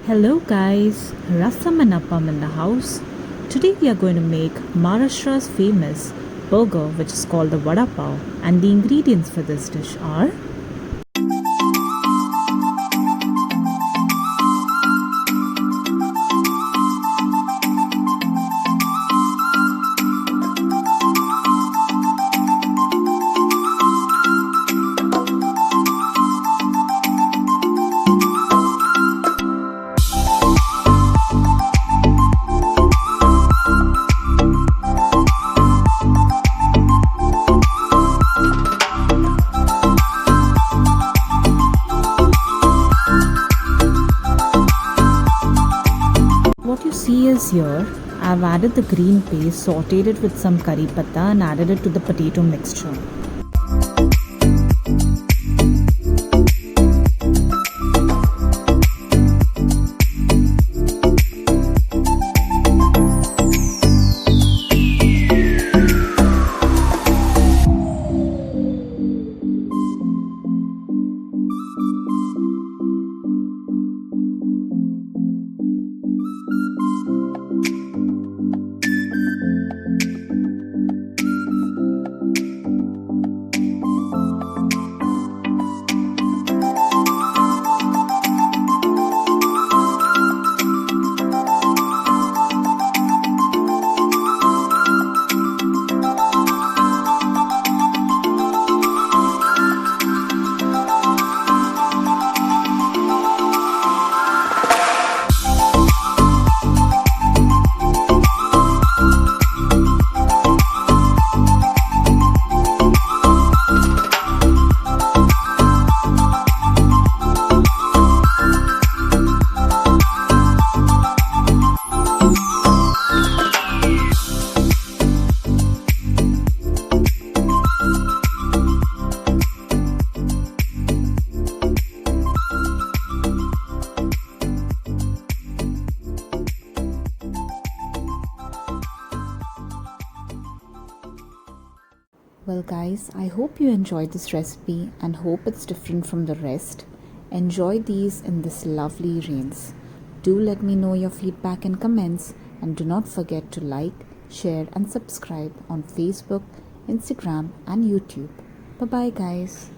Hello guys, Rasamandappam in the house. Today we are going to make Maharashtra's famous burger which is called the Vada Pav, and the ingredients for this dish are what you see is here. I've added the green paste, sauteed it with some curry patta and added it to the potato mixture. Well guys, I hope you enjoyed this recipe and hope it's different from the rest. Enjoy these in this lovely rains. Do let me know your feedback and comments, and do not forget to like, share and subscribe on Facebook, Instagram and YouTube. Bye bye guys.